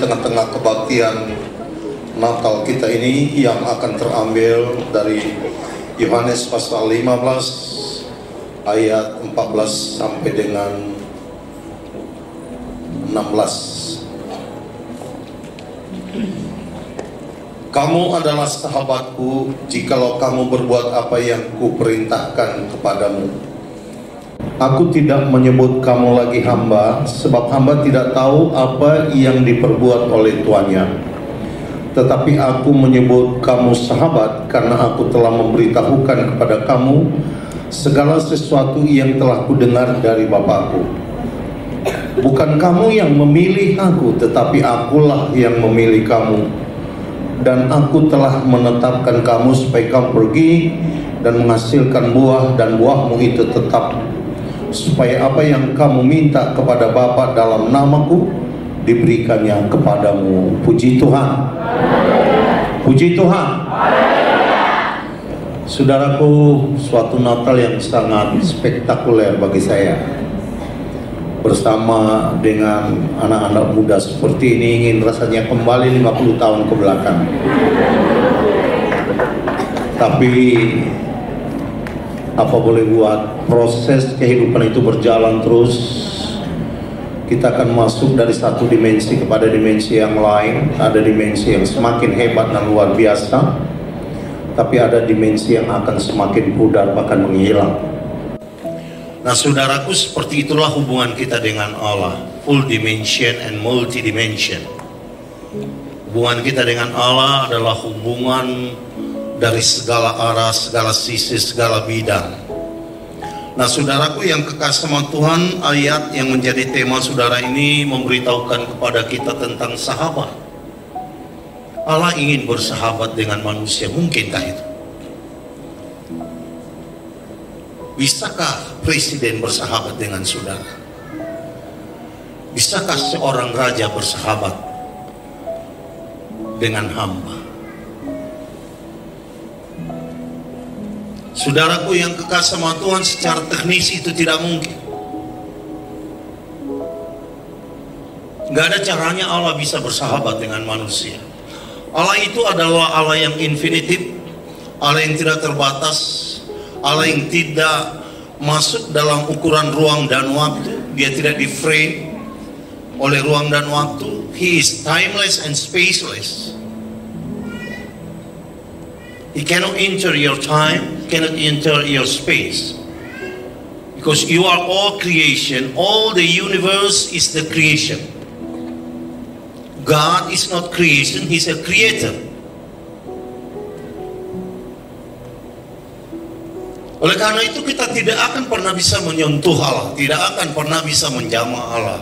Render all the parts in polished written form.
tengah-tengah kebaktian Natal kita ini yang akan terambil dari Yohanes pasal 15 ayat 14 sampai dengan 16. Kamu adalah sahabatku jikalau kamu berbuat apa yang kuperintahkan kepadamu. Aku tidak menyebut kamu lagi hamba, sebab hamba tidak tahu apa yang diperbuat oleh tuannya. Tetapi aku menyebut kamu sahabat, karena aku telah memberitahukan kepada kamu segala sesuatu yang telah kudengar dari Bapakku. Bukan kamu yang memilih aku, tetapi akulah yang memilih kamu. Dan aku telah menetapkan kamu supaya kamu pergi dan menghasilkan buah, dan buahmu itu tetap, supaya apa yang kamu minta kepada Bapa dalam namaku diberikannya kepadamu. Puji Tuhan. Puji Tuhan. Saudaraku, suatu Natal yang sangat spektakuler bagi saya. Bersama dengan anak-anak muda seperti ini, ingin rasanya kembali 50 tahun ke belakang. Tapi apa boleh buat, proses kehidupan itu berjalan terus. Kita akan masuk dari satu dimensi kepada dimensi yang lain. Ada dimensi yang semakin hebat dan luar biasa, tapi ada dimensi yang akan semakin pudar bahkan menghilang. Nah saudaraku, seperti itulah hubungan kita dengan Allah, full dimension and multi dimension. Hubungan kita dengan Allah adalah hubungan dari segala arah, segala sisi, segala bidang. Nah saudaraku yang kekasih sama Tuhan, ayat yang menjadi tema saudara ini memberitahukan kepada kita tentang sahabat. Allah ingin bersahabat dengan manusia, mungkinkah itu? Bisakah presiden bersahabat dengan saudara? Bisakah seorang raja bersahabat dengan hamba? Saudaraku yang kekasih sama Tuhan, secara teknis itu tidak mungkin. Gak ada caranya Allah bisa bersahabat dengan manusia. Allah itu adalah Allah yang infinitif, Allah yang tidak terbatas, Allah yang tidak masuk dalam ukuran ruang dan waktu. Dia tidak di-frame oleh ruang dan waktu. He is timeless and spaceless. He cannot enter your time, cannot enter your space. Because you are all creation. All the universe is the creation. God is not creation, He's a creator. Oleh karena itu kita tidak akan pernah bisa menyentuh Allah, tidak akan pernah bisa menjamah Allah.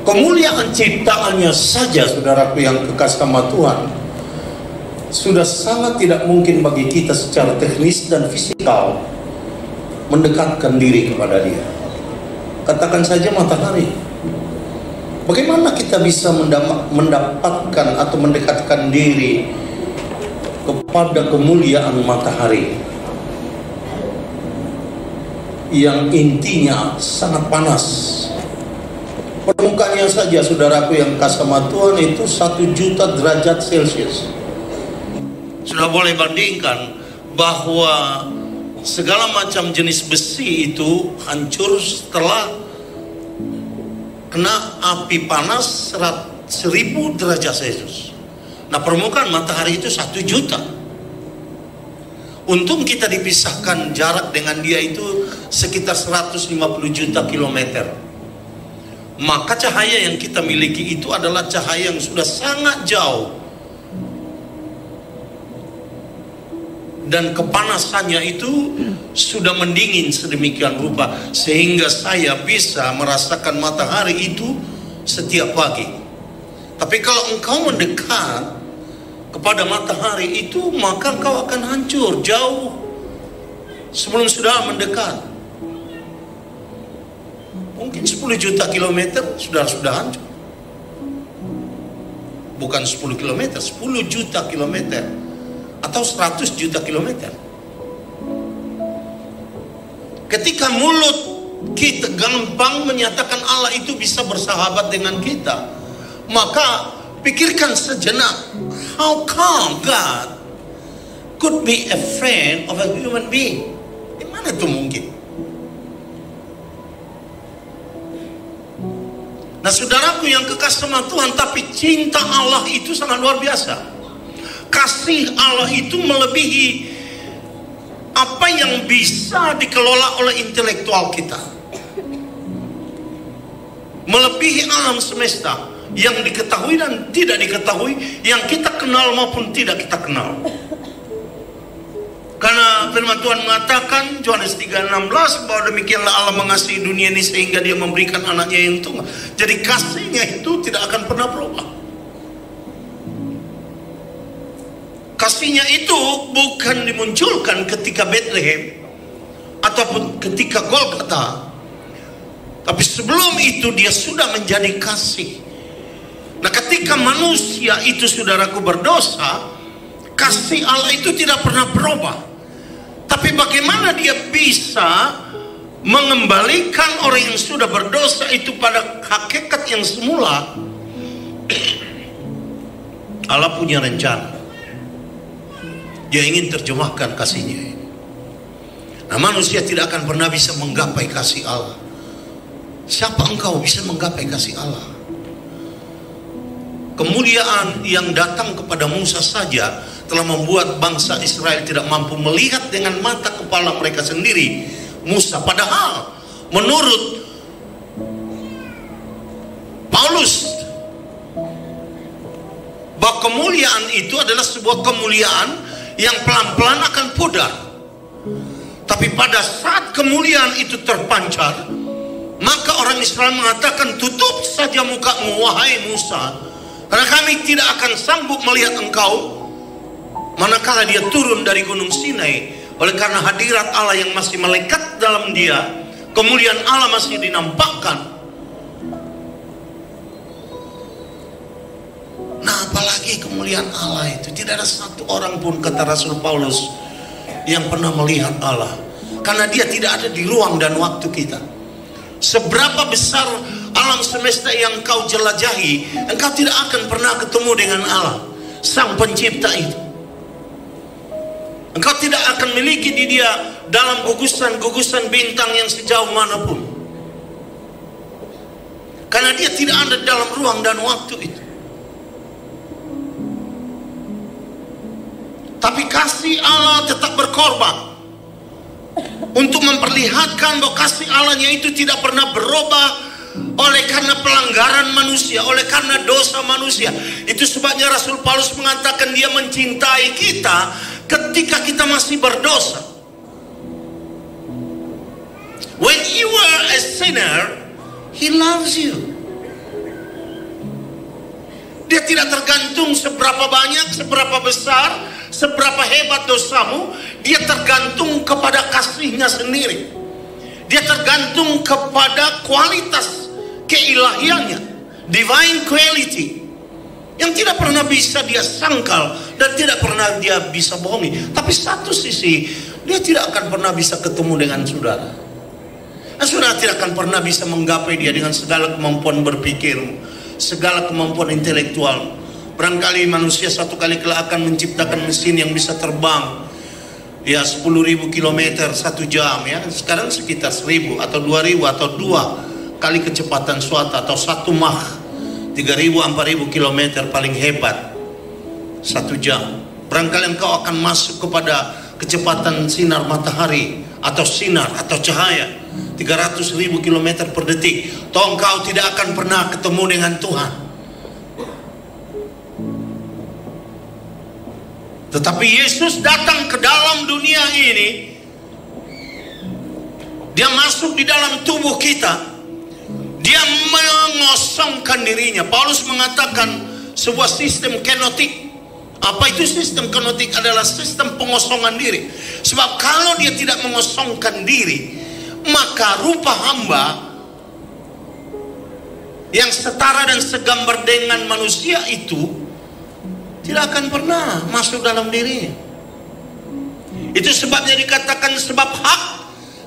Kemuliaan ciptaannya saja, saudaraku yang kekasih sama Tuhan, sudah sangat tidak mungkin bagi kita secara teknis dan fisikal mendekatkan diri kepada Dia. Katakan saja matahari. Bagaimana kita bisa mendapatkan atau mendekatkan diri kepada kemuliaan matahari yang intinya sangat panas? Permukaannya saja, saudaraku yang kasih sama Tuhan, itu 1 juta derajat Celcius. Sudah boleh bandingkan bahwa segala macam jenis besi itu hancur setelah kena api panas 1000 derajat Celcius. Nah permukaan matahari itu 1 juta. Untung kita dipisahkan jarak dengan dia itu sekitar 150 juta kilometer. Maka cahaya yang kita miliki itu adalah cahaya yang sudah sangat jauh. Dan kepanasannya itu sudah mendingin sedemikian rupa, sehingga saya bisa merasakan matahari itu setiap pagi. Tapi kalau engkau mendekat kepada matahari itu, maka kau akan hancur jauh sebelum sudah mendekat. Mungkin 10 juta kilometer sudah hancur. Bukan 10 kilometer, 10 juta kilometer atau 100 juta kilometer. Ketika mulut kita gampang menyatakan Allah itu bisa bersahabat dengan kita, maka pikirkan sejenak, how come God could be a friend of a human being? Gimana itu mungkin? Nah saudaraku yang kekasih sama Tuhan, tapi cinta Allah itu sangat luar biasa. Kasih Allah itu melebihi apa yang bisa dikelola oleh intelektual kita, melebihi alam semesta yang diketahui dan tidak diketahui, yang kita kenal maupun tidak kita kenal. Karena firman Tuhan mengatakan Yohanes 3:16 bahwa demikianlah Allah mengasihi dunia ini sehingga dia memberikan anaknya yang tunggal. Jadi kasihnya itu tidak akan pernah berubah. Kasihnya itu bukan dimunculkan ketika Bethlehem ataupun ketika Golgota, tapi sebelum itu dia sudah menjadi kasih. Nah ketika manusia itu saudaraku berdosa, kasih Allah itu tidak pernah berubah. Tapi bagaimana dia bisa mengembalikan orang yang sudah berdosa itu pada hakikat yang semula? Allah punya rencana. Dia ingin terjemahkan kasihnya. Nah manusia tidak akan pernah bisa menggapai kasih Allah. Siapa engkau bisa menggapai kasih Allah? Kemuliaan yang datang kepada Musa saja telah membuat bangsa Israel tidak mampu melihat dengan mata kepala mereka sendiri Musa. Padahal menurut Paulus, bahwa kemuliaan itu adalah sebuah kemuliaan yang pelan-pelan akan pudar. Tapi pada saat kemuliaan itu terpancar, maka orang Israel mengatakan, tutup saja mukamu wahai Musa, karena kami tidak akan sanggup melihat engkau manakala dia turun dari gunung Sinai. Oleh karena hadirat Allah yang masih melekat dalam dia, kemuliaan Allah masih dinampakkan. Nah apalagi kemuliaan Allah itu, tidak ada satu orang pun, kata Rasul Paulus, yang pernah melihat Allah, karena dia tidak ada di ruang dan waktu kita. Seberapa besar alam semesta yang kau jelajahi, engkau tidak akan pernah ketemu dengan Allah, Sang Pencipta itu. Engkau tidak akan miliki di dia dalam gugusan-gugusan bintang yang sejauh manapun, karena dia tidak ada dalam ruang dan waktu itu. Tapi kasih Allah tetap berkorban untuk memperlihatkan bahwa kasih Allahnya itu tidak pernah berubah oleh karena pelanggaran manusia, oleh karena dosa manusia. Itu sebabnya Rasul Paulus mengatakan dia mencintai kita ketika kita masih berdosa. When you were a sinner, He loves you. Dia tidak tergantung seberapa banyak, seberapa besar, seberapa hebat dosamu. Dia tergantung kepada kasihnya sendiri. Dia tergantung kepada kualitas keilahiannya, divine quality, yang tidak pernah bisa dia sangkal dan tidak pernah dia bisa bohongi. Tapi satu sisi, dia tidak akan pernah bisa ketemu dengan saudara. Dan saudara tidak akan pernah bisa menggapai dia dengan segala kemampuan berpikir, segala kemampuan intelektual. Barangkali manusia satu kali kelak akan menciptakan mesin yang bisa terbang ya 10.000 kilometer 1 jam ya. Sekarang sekitar 1.000 atau 2.000 atau 2 kali kecepatan suara, atau 1 Mach 3.000-4.000 kilometer paling hebat 1 jam. Barangkali engkau akan masuk kepada kecepatan sinar matahari atau sinar atau cahaya 300.000 kilometer per detik. Toh engkau tidak akan pernah ketemu dengan Tuhan. Tetapi Yesus datang ke dalam dunia ini. Dia masuk di dalam tubuh kita. Dia mengosongkan dirinya. Paulus mengatakan sebuah sistem kenotik. Apa itu sistem kenotik? Adalah sistem pengosongan diri. Sebab kalau dia tidak mengosongkan diri, maka rupa hamba yang setara dan segambar dengan manusia itu tidak akan pernah masuk dalam dirinya. Itu sebabnya dikatakan sebab hak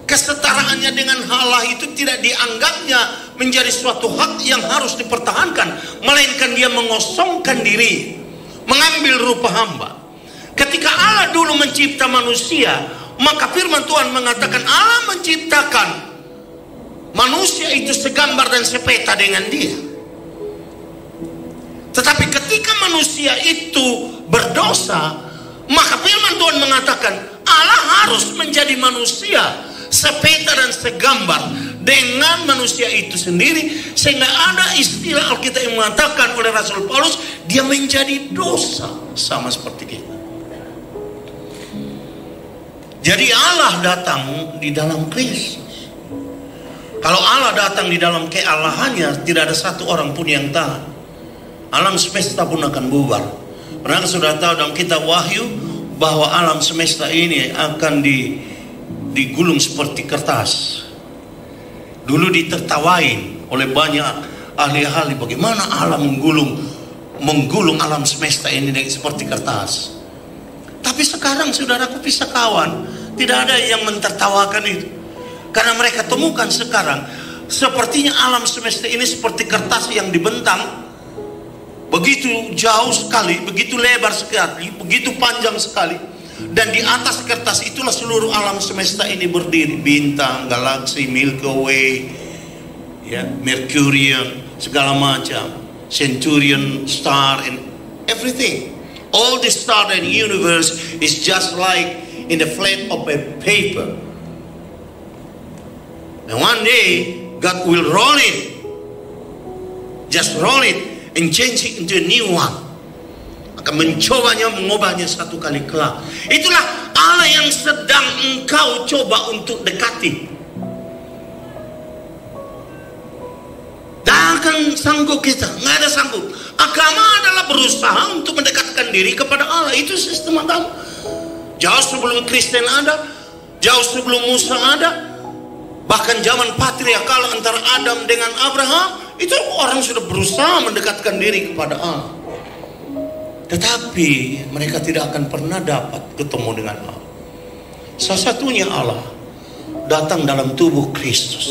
kesetaraannya dengan Allah itu tidak dianggapnya menjadi suatu hak yang harus dipertahankan, melainkan dia mengosongkan diri, mengambil rupa hamba. Ketika Allah dulu mencipta manusia, maka firman Tuhan mengatakan Allah menciptakan manusia itu segambar dan sepeta dengan dia. Tetapi ketika manusia itu berdosa, maka firman Tuhan mengatakan Allah harus menjadi manusia sepeta dan segambar dengan manusia itu sendiri, sehingga ada istilah Alkitab yang mengatakan oleh Rasul Paulus, dia menjadi dosa sama seperti kita. Jadi Allah datang di dalam Kristus. Kalau Allah datang di dalam kealahannya, tidak ada satu orang pun yang tahan. Alam semesta pun akan bubar. Pernah sudah tahu dalam kitab Wahyu bahwa alam semesta ini akan digulung seperti kertas. Dulu ditertawain oleh banyak ahli-ahli bagaimana Allah menggulung alam semesta ini seperti kertas. Tapi sekarang saudaraku pisakawan, tidak ada yang mentertawakan itu. Karena mereka temukan sekarang, sepertinya alam semesta ini seperti kertas yang dibentang, begitu jauh sekali, begitu lebar sekali, begitu panjang sekali. Dan di atas kertas itulah seluruh alam semesta ini berdiri. Bintang, galaksi, Milky Way, ya, Merkurian, segala macam, Centurion, star, and everything. All the star and universe is just like in the flat of a paper. And one day God will roll it, just roll it and change it into a new one. Akan mencobanya, mengubahnya satu kali kelak. Itulah Allah yang sedang engkau coba untuk dekati. Tak akan sanggup kita, nggak ada sanggup. Agama adalah berusaha untuk mendekatkan diri kepada Allah. Itu sistem agama. Jauh sebelum Kristen ada, jauh sebelum Musa ada, bahkan zaman patriarkal antara Adam dengan Abraham, itu orang sudah berusaha mendekatkan diri kepada Allah. Tetapi mereka tidak akan pernah dapat ketemu dengan Allah. Salah satunya Allah datang dalam tubuh Kristus,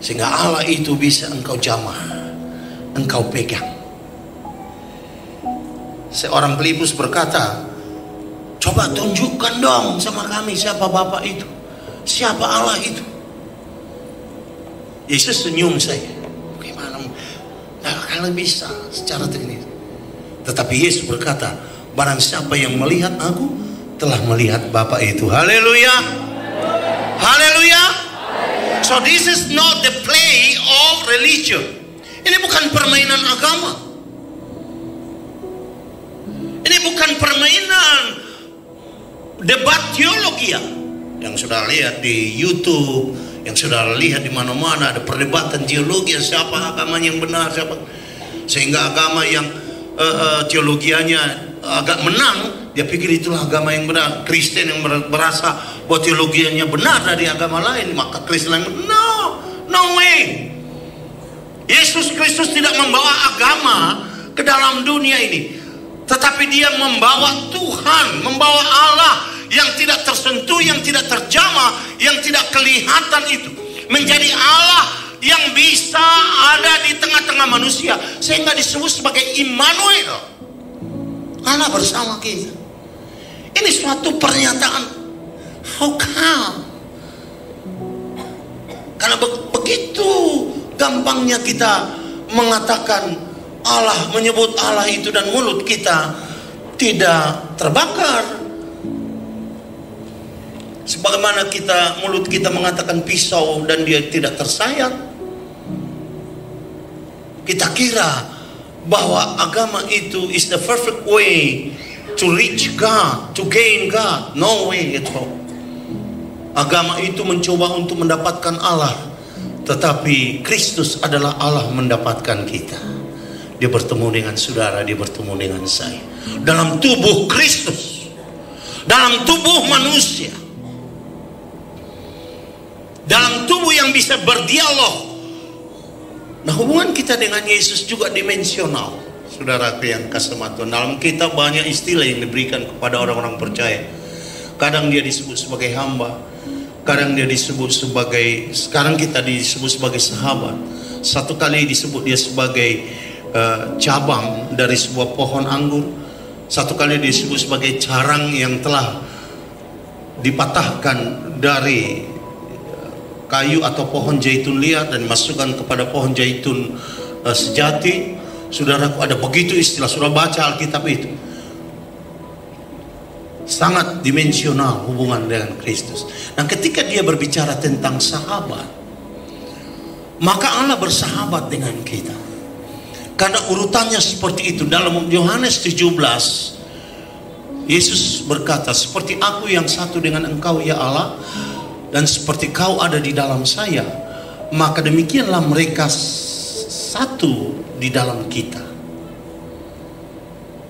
sehingga Allah itu bisa engkau jamah, engkau pegang. Seorang Filipus berkata, coba tunjukkan dong sama kami siapa Bapa itu, siapa Allah itu. Yesus senyum saya. Kalau bisa secara teknis. Tetapi Yesus berkata, barang siapa yang melihat aku telah melihat Bapa itu. Haleluya. Haleluya. So this is not the play of religion. Ini bukan permainan agama. Ini bukan permainan debat teologi yang sudah lihat di YouTube, yang sudah lihat di mana-mana ada perdebatan teologi, siapa agama yang benar, siapa. Sehingga agama yang teologianya agak menang, dia pikir itulah agama yang benar. Kristen yang merasa bahwa teologianya benar dari agama lain, maka Kristen lain, no way. Yesus Kristus tidak membawa agama ke dalam dunia ini, tetapi dia membawa Tuhan, membawa Allah yang tidak tersentuh, yang tidak terjamah, yang tidak kelihatan itu, menjadi Allah yang bisa ada di tengah-tengah manusia, sehingga disebut sebagai Immanuel, Allah bersama kita. Ini suatu pernyataan. How come? Karena begitu gampangnya kita mengatakan Allah, menyebut Allah itu, dan mulut kita tidak terbakar. Sebagaimana mulut kita mengatakan pisau dan dia tidak tersayat. Kita kira bahwa agama itu is the perfect way to reach God, to gain God. No way at all. Agama itu mencoba untuk mendapatkan Allah, tetapi Kristus adalah Allah mendapatkan kita. Dia bertemu dengan saudara, dia bertemu dengan saya dalam tubuh Kristus, dalam tubuh manusia, dalam tubuh yang bisa berdialog. Nah, hubungan kita dengan Yesus juga dimensional, saudaraku yang kasih Tuhan. Dalam kitab banyak istilah yang diberikan kepada orang-orang percaya. Kadang dia disebut sebagai hamba, Kadang dia disebut sebagai, sekarang kita disebut sebagai sahabat. Satu kali disebut dia sebagai cabang dari sebuah pohon anggur. Satu kali disebut sebagai carang yang telah dipatahkan dari kayu atau pohon zaitun liar dan dimasukkan kepada pohon zaitun sejati. Saudaraku, ada begitu istilah, sudah baca Alkitab itu. Sangat dimensional hubungan dengan Kristus. Nah, ketika dia berbicara tentang sahabat, maka Allah bersahabat dengan kita. Karena urutannya seperti itu. Dalam Yohanes 17, Yesus berkata, seperti aku yang satu dengan engkau ya Allah, dan seperti kau ada di dalam saya, maka demikianlah mereka satu di dalam kita.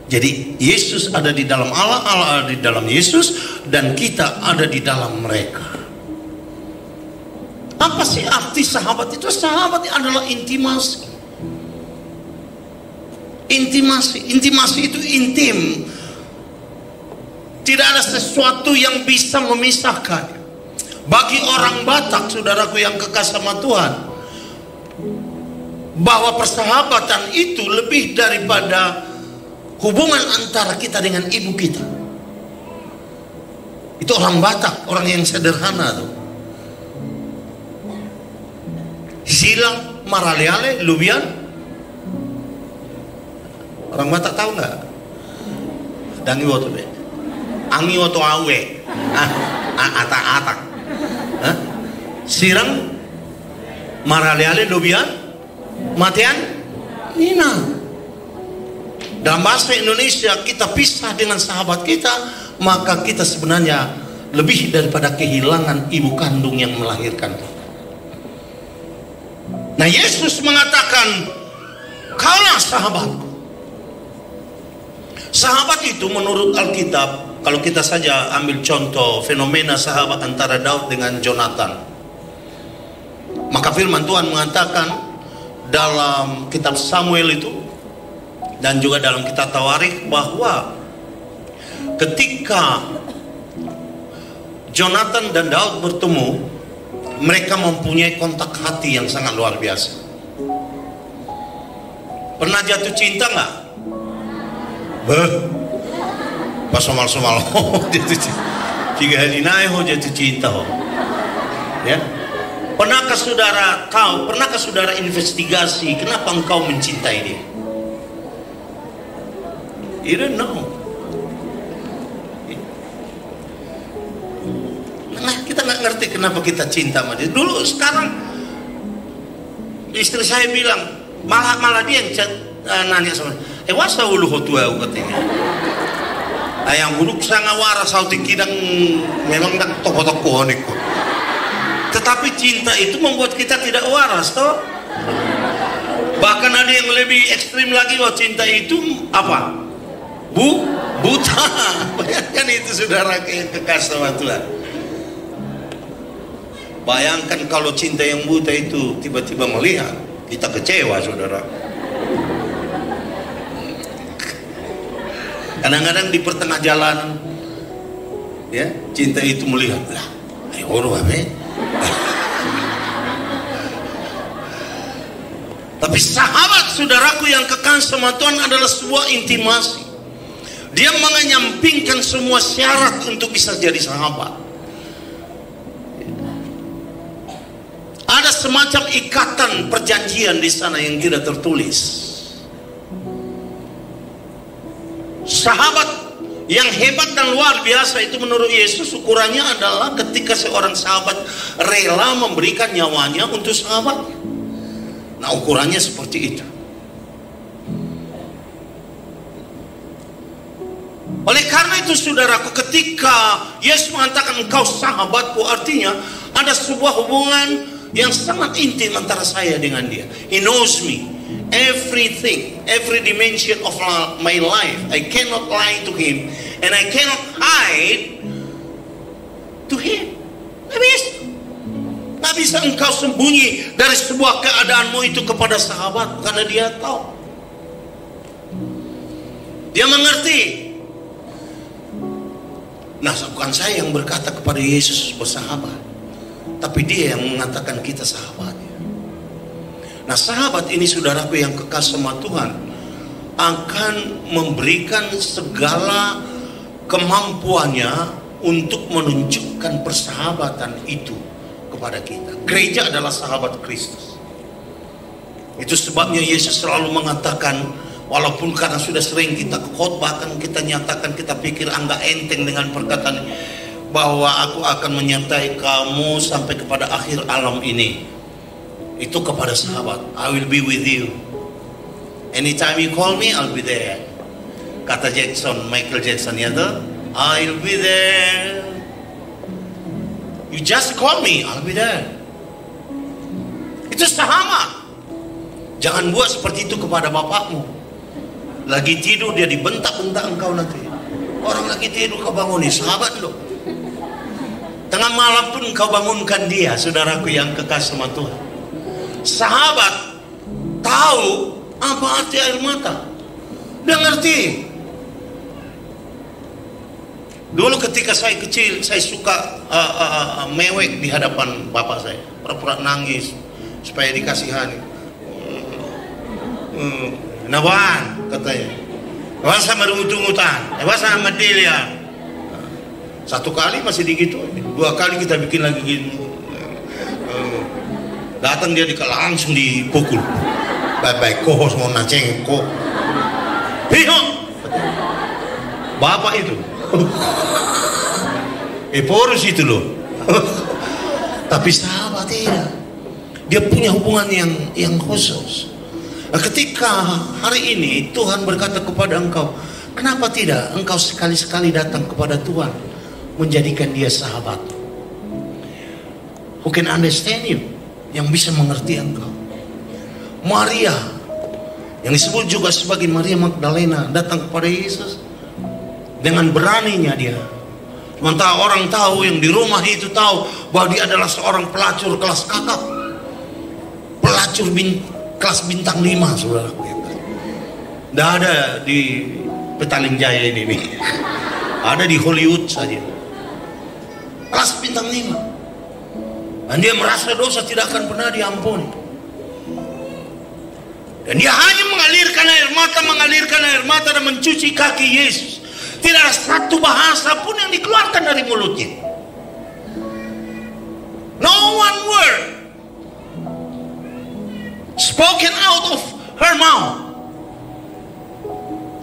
Jadi Yesus ada di dalam Allah, Allah ada di dalam Yesus, dan kita ada di dalam mereka. Apa sih arti sahabat itu? Sahabat adalah intimasi. Intimasi itu intim. Tidak ada sesuatu yang bisa memisahkan. Bagi orang Batak, saudaraku yang kekasih sama Tuhan, bahwa persahabatan itu lebih daripada hubungan antara kita dengan ibu kita. Itu orang Batak, orang yang sederhana tuh. Silang maraleale lubian. Orang Batak tahu nggak? Dangi woto be, angi woto awe, atak. Sirang maraleale lubian, matian nina. Dalam bahasa Indonesia, kita pisah dengan sahabat kita, maka kita sebenarnya lebih daripada kehilangan ibu kandung yang melahirkan kita. Nah, Yesus mengatakan, kaulah sahabatku. Sahabat itu menurut Alkitab, kalau kita saja ambil contoh fenomena sahabat antara Daud dengan Jonathan, maka firman Tuhan mengatakan dalam kitab Samuel itu, dan juga dalam kitab Tawarikh, bahwa ketika Jonathan dan Daud bertemu, mereka mempunyai kontak hati yang sangat luar biasa. Pernah jatuh cinta nggak? Pas somal-somal jatuh cinta. 3 hari naik jatuh cinta. Ya. Pernahkah saudara tahu? Pernahkah saudara investigasi kenapa engkau mencintai dia? You don't know. Nah, kita nggak ngerti kenapa kita cinta sama dia. Dulu, sekarang istri saya bilang, malah dia yang nanya sama saya, wasa ulu hotua katanya. Ayang buruk sangat waras sauti kidang memang tak toko-toko niku. Tetapi cinta itu membuat kita tidak waras, toh. Bahkan ada yang lebih ekstrim lagi, bahwa cinta itu apa? Buta. Bayangkan itu, saudara yang kekasih sama Tuhan. Bayangkan kalau cinta yang buta itu tiba-tiba melihat, kita kecewa, saudara. Kadang-kadang di pertengah jalan, ya, cinta itu melihat, lah, ayo tapi sahabat, saudaraku yang kekal sama Tuhan, adalah sebuah intimasi. Dia menyampingkan semua syarat untuk bisa jadi sahabat. Ada semacam ikatan perjanjian di sana yang tidak tertulis. Sahabat yang hebat dan luar biasa itu menurut Yesus ukurannya adalah ketika seorang sahabat rela memberikan nyawanya untuk sahabat. Nah, ukurannya seperti itu. Oleh karena itu, saudaraku, ketika Yesus mengatakan engkau sahabatku, artinya ada sebuah hubungan yang sangat intim antara saya dengan dia. He knows me, everything, every dimension of my life. I cannot lie to him, and I cannot hide to him. Nggak bisa engkau sembunyi dari sebuah keadaanmu itu kepada sahabat, karena dia tahu, dia mengerti. Nah, bukan saya yang berkata kepada Yesus bersahabat, tapi dia yang mengatakan kita sahabatnya. Nah, sahabat ini, saudaraku yang kekal sama Tuhan, akan memberikan segala kemampuannya untuk menunjukkan persahabatan itu kepada kita. Gereja adalah sahabat Kristus. Itu sebabnya Yesus selalu mengatakan, walaupun karena sudah sering kita khotbahkan, kita nyatakan, kita pikir anggap enteng dengan perkataan bahwa aku akan menyertai kamu sampai kepada akhir alam ini. Itu kepada sahabat. I will be with you. Anytime you call me, I'll be there. Kata Michael Jackson ya tuh, I'll be there. You just call me, I'll be there. Itu sahabat. Jangan buat seperti itu kepada bapakmu. Lagi tidur dia dibentak-bentak engkau nanti. Orang lagi tidur kau bangunin, sahabat loh. Tengah malam pun kau bangunkan dia, saudaraku yang kekasih sama Tuhan. Sahabat tahu apa arti air mata. Dia ngerti. Dulu ketika saya kecil, saya suka mewek di hadapan bapak saya, pura-pura nangis supaya dikasihani. Nawan katanya, nawan sama rungut-rungutan, nawan sama Delia. Satu kali masih digitu, dua kali kita bikin lagi gini. Datang dia langsung dipukul. Bye-bye kohos mau nacengko. Hiho. Bapak itu. Porus itu loh. Tapi sahabat tidak. Dia punya hubungan yang khusus. Nah, ketika hari ini Tuhan berkata kepada engkau, kenapa tidak engkau sekali-sekali datang kepada Tuhan, menjadikan dia sahabat? Who can understand you? Yang bisa mengerti engkau. Maria, yang disebut juga sebagai Maria Magdalena, datang kepada Yesus dengan beraninya dia. Sementara orang tahu, yang di rumah itu tahu bahwa dia adalah seorang pelacur kelas kakap, pelacur kelas bintang 5, saudara. Tidak ada di Petaling Jaya ini nih. Ada di Hollywood saja. Kelas bintang 5. Dan dia merasa dosa tidak akan pernah diampuni. Dan dia hanya mengalirkan air mata dan mencuci kaki Yesus. Tidak ada satu bahasa pun yang dikeluarkan dari mulutnya. No one word spoken out of her mouth.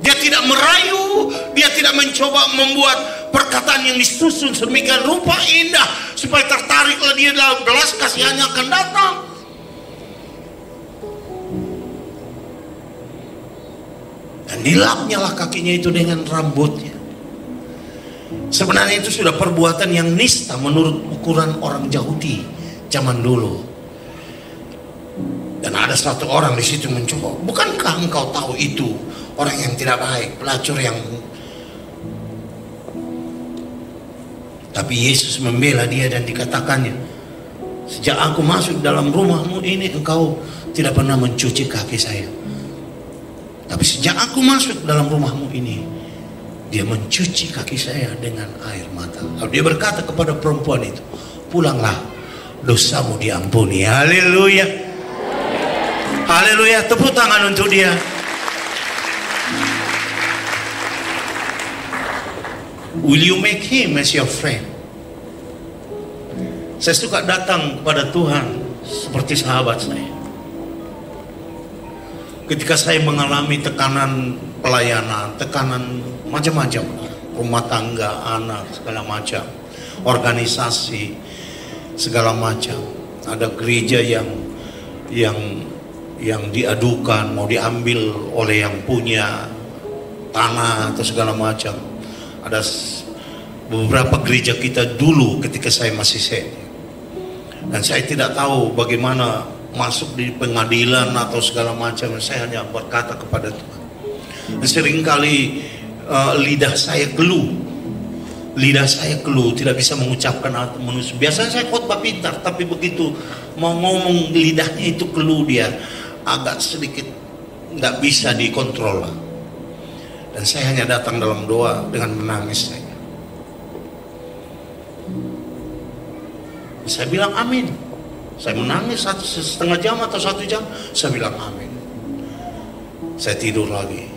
Dia tidak merayu, dia tidak mencoba membuat perkataan yang disusun sedemikian rupa indah supaya tertariklah dia dalam belas kasihannya akan datang. Dan dilapnya lah kakinya itu dengan rambutnya. Sebenarnya itu sudah perbuatan yang nista menurut ukuran orang Yahudi zaman dulu. Dan ada satu orang di situ mencoba, bukankah engkau tahu itu orang yang tidak baik, pelacur yang... Tapi Yesus membela dia dan dikatakannya, sejak aku masuk dalam rumahmu ini, engkau tidak pernah mencuci kaki saya. Tapi sejak aku masuk dalam rumahmu ini, dia mencuci kaki saya dengan air mata. Lalu dia berkata kepada perempuan itu, pulanglah, dosamu diampuni. Haleluya. Haleluya. Tepuk tangan untuk dia. Will you make him as your friend? Saya suka datang kepada Tuhan seperti sahabat saya. Ketika saya mengalami tekanan pelayanan, tekanan macam-macam, rumah tangga, anak, segala macam, organisasi, segala macam. Ada gereja yang diadukan, mau diambil oleh yang punya tanah atau segala macam. Ada beberapa gereja kita dulu ketika saya masih senior, dan saya tidak tahu bagaimana masuk di pengadilan atau segala macam. Saya hanya berkata kepada Tuhan. Dan seringkali lidah saya keluh, tidak bisa mengucapkan atau menulis. Biasanya saya khotbah pintar, tapi begitu mau ngomong lidahnya itu keluh, dia agak sedikit nggak bisa dikontrol lah. Dan saya hanya datang dalam doa dengan menangis saya. Saya bilang amin. Saya menangis setengah jam atau 1 jam. Saya bilang amin. Saya tidur lagi.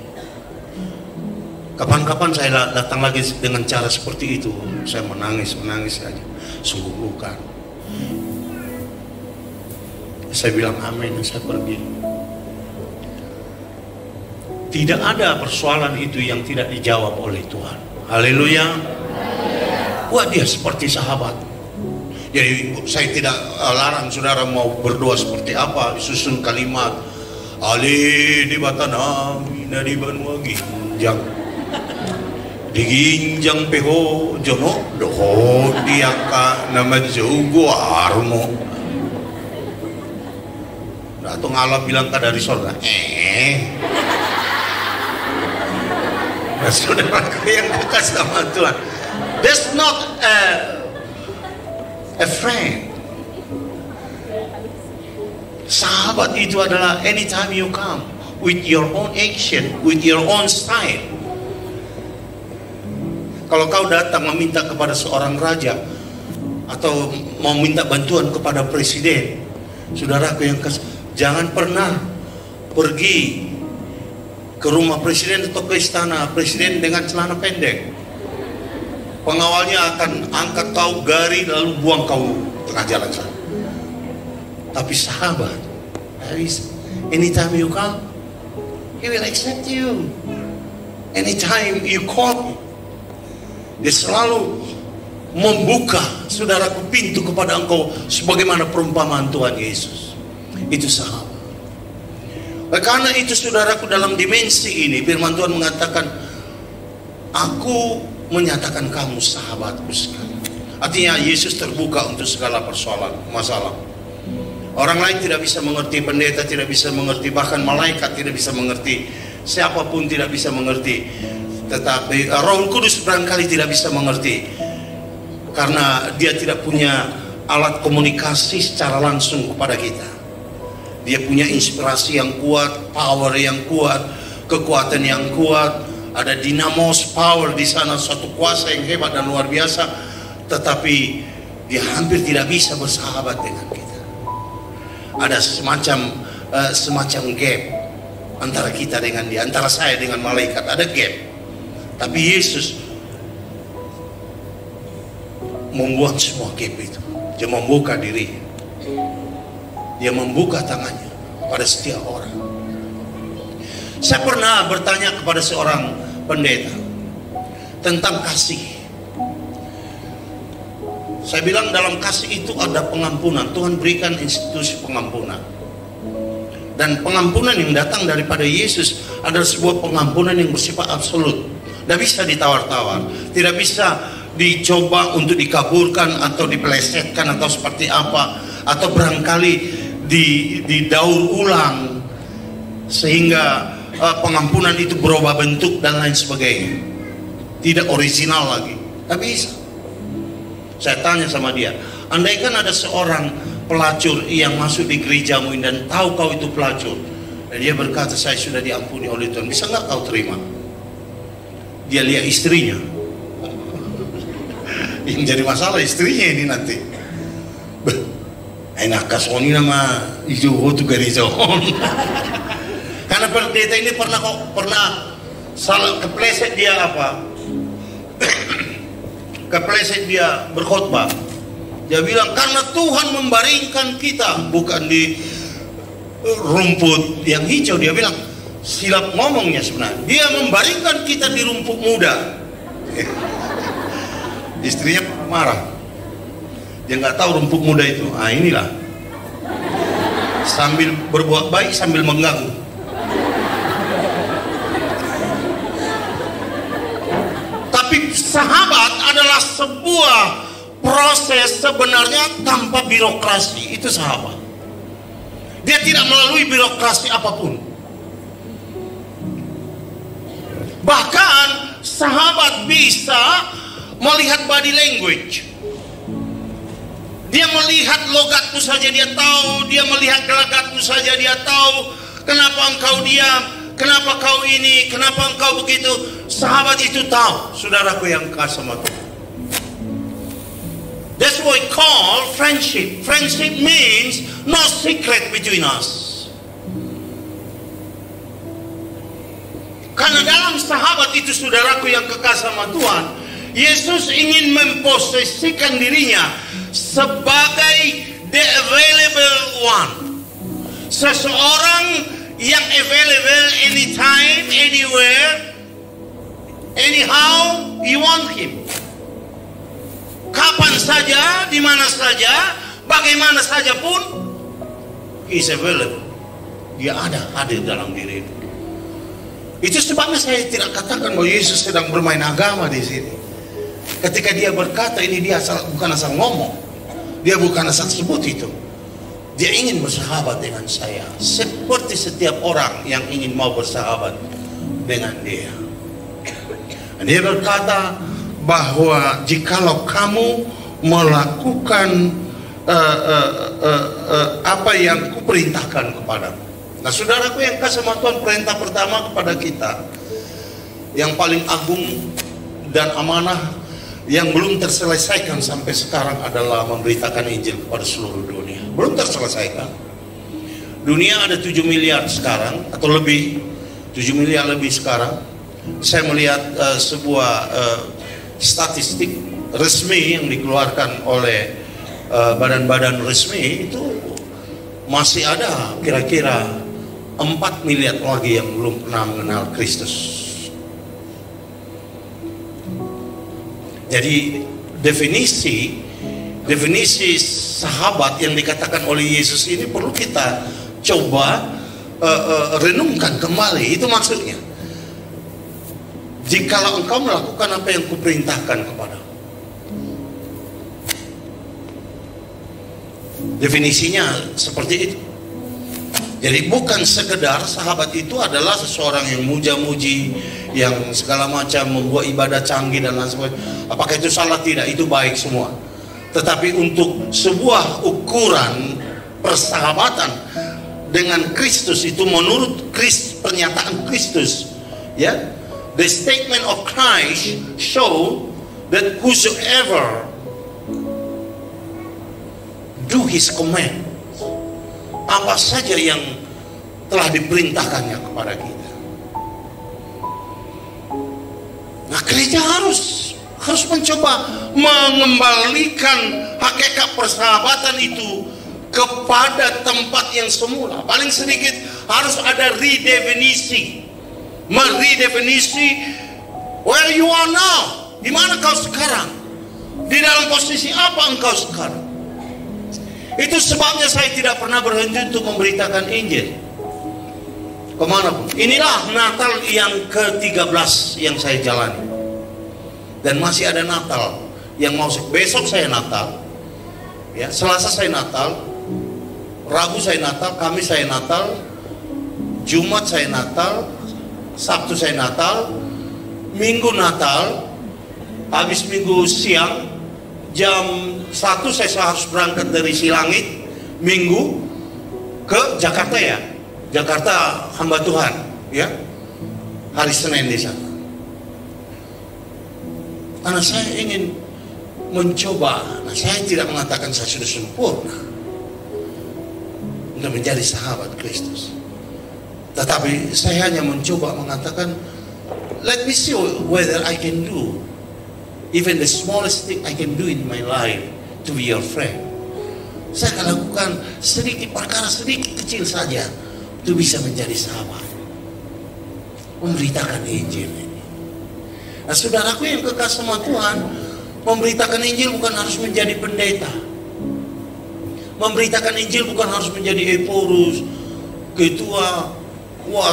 Kapan-kapan saya datang lagi dengan cara seperti itu, saya menangis saja. Sungguh bukan. Saya bilang amin, saya pergi. Tidak ada persoalan itu yang tidak dijawab oleh Tuhan. Haleluya. Wah, dia seperti sahabat. Jadi saya tidak larang saudara mau berdoa seperti apa, susun kalimat Ali di Batanang, di Banua Ginjang, di Ginjang peho jono doho dia ka nama jugo armo. Atau ngalah bilang ka dari sorga. Nah, saudara yang dekat sama Tuhan. That's not a friend. Sahabat itu adalah anytime you come with your own action, with your own style. Kalau kau datang meminta kepada seorang raja atau mau minta bantuan kepada presiden, saudaraku yang jangan pernah pergi ke rumah presiden atau ke istana presiden dengan celana pendek. Pengawalnya akan angkat kau gari lalu buang kau tengah jalan sana. Tapi sahabat, anytime you come, he will accept you. Anytime you call, dia selalu membuka, saudaraku, pintu kepada engkau sebagaimana perumpamaan Tuhan Yesus. Itu sahabat. Karena itu saudaraku, dalam dimensi ini firman Tuhan mengatakan, aku menyatakan kamu sahabatku sekali. Artinya Yesus terbuka untuk segala persoalan, masalah. Orang lain tidak bisa mengerti, pendeta tidak bisa mengerti, bahkan malaikat tidak bisa mengerti, siapapun tidak bisa mengerti. Tetapi Roh Kudus barangkali tidak bisa mengerti, karena dia tidak punya alat komunikasi secara langsung kepada kita. Dia punya inspirasi yang kuat, power yang kuat, kekuatan yang kuat, ada dinamos power di sana, suatu kuasa yang hebat dan luar biasa. Tetapi dia hampir tidak bisa bersahabat dengan kita. Ada semacam gap antara kita dengan dia, antara saya dengan malaikat, ada gap. Tapi Yesus membuat semua gap itu. Dia membuka dirinya, dia membuka tangannya pada setiap orang. Saya pernah bertanya kepada seorang pendeta tentang kasih. Saya bilang dalam kasih itu ada pengampunan. Tuhan berikan institusi pengampunan. Dan pengampunan yang datang daripada Yesus adalah sebuah pengampunan yang bersifat absolut. Tidak bisa ditawar-tawar, tidak bisa dicoba untuk dikabulkan atau dipelesetkan atau seperti apa, atau barangkali didaur ulang sehingga pengampunan itu berubah bentuk dan lain sebagainya. Tidak original lagi. Tidak bisa. Saya tanya sama dia, andaikan ada seorang pelacur yang masuk di gerejamu dan tahu kau itu pelacur, dan dia berkata saya sudah diampuni oleh Tuhan, bisa nggak kau terima? Dia lihat istrinya. Yang jadi masalah istrinya ini nanti. Enak kasoni nama itu tuh gereja. Karena pendeta ini pernah salah kepleset dia apa? Kepleset dia berkhotbah. Dia bilang karena Tuhan membaringkan kita bukan di rumput yang hijau. Dia bilang silap ngomongnya sebenarnya. Dia membaringkan kita di rumput muda. Istrinya marah. Dia nggak tahu rumput muda itu. Ah inilah. Sambil berbuat baik sambil mengganggu. Tapi sahabat adalah sebuah proses sebenarnya tanpa birokrasi. Itu sahabat. Dia tidak melalui birokrasi apapun. Bahkan sahabat bisa melihat body language. Dia melihat logatmu saja dia tahu, dia melihat gelagatmu saja dia tahu. Kenapa engkau diam? Kenapa kau ini? Kenapa engkau begitu? Sahabat itu tahu, saudaraku yang kasih sama Tuhan. That's what we call friendship. Friendship means no secret between us. Karena dalam sahabat itu, saudaraku yang kekasih sama Tuhan, Yesus ingin memposisikan dirinya sebagai the available one. Seseorang yang available anytime, anywhere, anyhow you want him. Kapan saja, di mana saja, bagaimana saja pun, he is available. Dia ada, hadir dalam diri itu. Itu sebabnya saya tidak katakan bahwa Yesus sedang bermain agama di sini. Ketika dia berkata ini, dia bukan asal ngomong, dia bukan asal sebut itu. Dia ingin bersahabat dengan saya, seperti setiap orang yang ingin mau bersahabat dengan dia. Dan dia berkata bahwa jikalau kamu melakukan apa yang kuperintahkan kepadamu. Nah, saudaraku yang kasih sama Tuhan, perintah pertama kepada kita yang paling agung dan amanah yang belum terselesaikan sampai sekarang adalah memberitakan Injil kepada seluruh dunia. Belum terselesaikan. Dunia ada 7 miliar sekarang atau lebih, 7 miliar lebih sekarang. Saya melihat sebuah statistik resmi yang dikeluarkan oleh badan-badan resmi, itu masih ada kira-kira 4 miliar lagi yang belum pernah mengenal Kristus. Jadi definisi sahabat yang dikatakan oleh Yesus ini perlu kita coba renungkan kembali. Itu maksudnya, jikalau engkau melakukan apa yang kuperintahkan kepadamu. Definisinya seperti itu. Jadi bukan sekedar sahabat itu adalah seseorang yang muja-muji, yang segala macam membuat ibadah canggih dan lain sebagainya. Apakah itu salah? Tidak, itu baik semua. Tetapi untuk sebuah ukuran persahabatan dengan Kristus itu menurut pernyataan Kristus, ya, the statement of Christ show that whosoever do his command, apa saja yang telah diperintahkannya kepada kita. Nah, gereja harus mencoba mengembalikan hakikat persahabatan itu kepada tempat yang semula. Paling sedikit harus ada redefinisi, meredefinisi where you are now. Di mana kau sekarang? Di dalam posisi apa engkau sekarang? Itu sebabnya saya tidak pernah berhenti untuk memberitakan Injil kemanapun. Inilah Natal yang ke-13 yang saya jalani. Dan masih ada Natal yang mau besok saya Natal, ya, Selasa saya Natal, Rabu saya Natal, Kamis saya Natal, Jumat saya Natal, Sabtu saya Natal, Minggu Natal. Habis Minggu siang jam 1 saya harus berangkat dari Silangit Minggu ke Jakarta, ya, Jakarta hamba Tuhan, ya, hari Senin di sana. Karena saya ingin mencoba. Nah, saya tidak mengatakan saya sudah sempurna untuk menjadi sahabat Kristus, tetapi saya hanya mencoba mengatakan, let me see whether I can do even the smallest thing I can do in my life to be your friend. Saya akan lakukan sedikit perkara, sedikit kecil saja untuk bisa menjadi sahabat, memberitakan Injil ini. Nah, saudaraku yang kekasih sama Tuhan, memberitakan Injil bukan harus menjadi pendeta. Memberitakan Injil bukan harus menjadi eporus, ketua,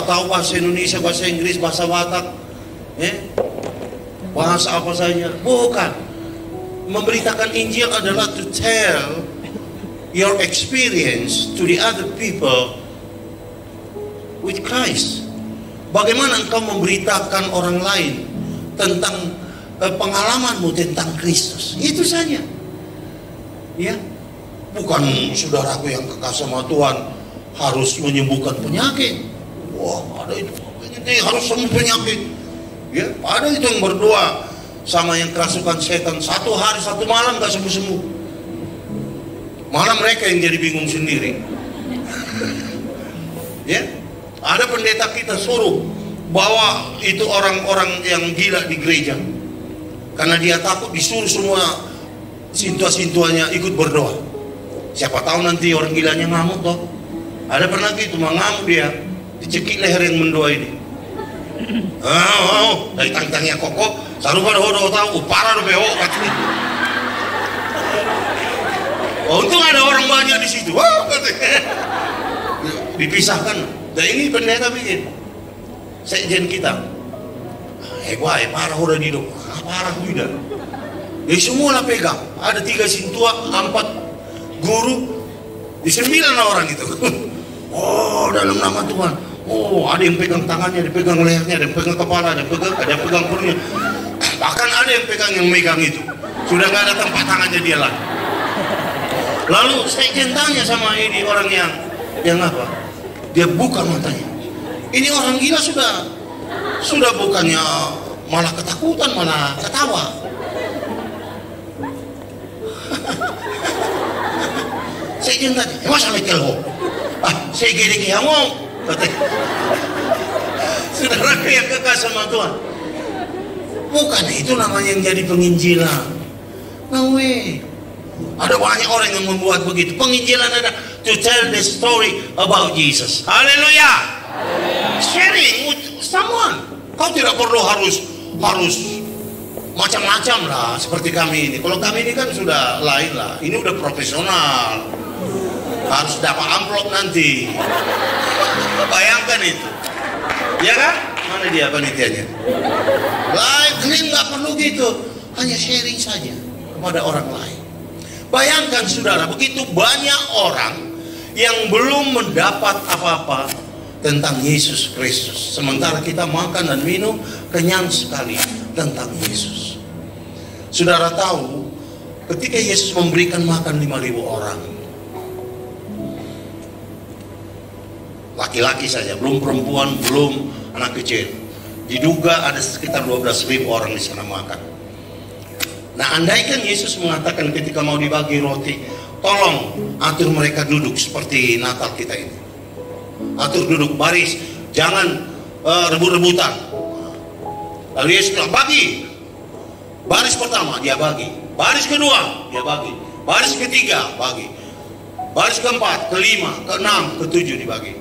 tahu bahasa Indonesia, bahasa Inggris, bahasa Batak, bahasa apa saja. Bukan. Memberitakan Injil adalah to tell your experience to the other people with Christ. Bagaimana engkau memberitakan orang lain tentang pengalamanmu tentang Kristus. Itu saja, ya. Bukan saudaraku yang kekasih sama Tuhan harus menyembuhkan penyakit. Wah, ada itu harus sembuh penyakit, ya. Ada itu yang berdoa sama yang kerasukan setan 1 hari 1 malam gak sembuh-sembuh. Malah mereka yang jadi bingung sendiri. Ya, ada pendeta kita suruh bawa itu orang-orang yang gila di gereja, karena dia takut disuruh semua sintua-sintuanya ikut berdoa. Siapa tahu nanti orang gilanya ngamuk toh. Ada pernah gitu mengamuk dia, dicekik leher yang mendoa ini. Dari tang-tangnya kokok, saru pada hodo tahu, parah do bewo katanya. Untung ada orang banyak di situ. Dipisahkan. Dan ini pendeta bikin. Sekjen kita. Parah udah di dong. Parah udah. Jadi semua lah pegang. Ada 3 sintua, 4 guru, di 9 orang itu. Oh, dalam nama Tuhan. Oh, ada yang pegang tangannya, ada yang pegang lehernya, ada yang pegang kepala, ada yang pegang perutnya. Bahkan ada yang pegang yang megang itu. Sudah nggak ada tempat tangannya dia lagi. Lalu saya tanya sama ini orang yang apa? Dia buka matanya. Ini orang gila sudah bukannya malah ketakutan, malah ketawa. Saya tanya, masa Michael ho? Saya gede ngomong. Saudara yang kekal sama Tuhan. Bukan itu namanya yang jadi penginjilan. No way. Ada banyak orang yang membuat begitu. Penginjilan ada to tell the story about Jesus. Haleluya. Sharing with someone. Kau tidak perlu harus macam-macam lah seperti kami ini. Kalau kami ini kan sudah lain lah. Ini udah profesional. Harus dapat amplop nanti. Bayangkan itu. Ya kan? Mana dia panitianya? Lain, ini nggak perlu gitu. Hanya sharing saja kepada orang lain. Bayangkan saudara, begitu banyak orang yang belum mendapat apa-apa tentang Yesus Kristus. Sementara kita makan dan minum kenyang sekali tentang Yesus. Saudara tahu, ketika Yesus memberikan makan 5.000 orang, laki-laki saja, belum perempuan, belum anak kecil. Diduga ada sekitar 12.000 orang di sana makan. Nah, andaikan Yesus mengatakan ketika mau dibagi roti, tolong atur mereka duduk seperti Natal kita ini. Atur duduk baris, jangan rebut-rebutan. Lalu Yesus bilang, bagi. Baris pertama dia bagi, baris kedua dia bagi, baris ketiga bagi, baris keempat, kelima, keenam, ketujuh dibagi.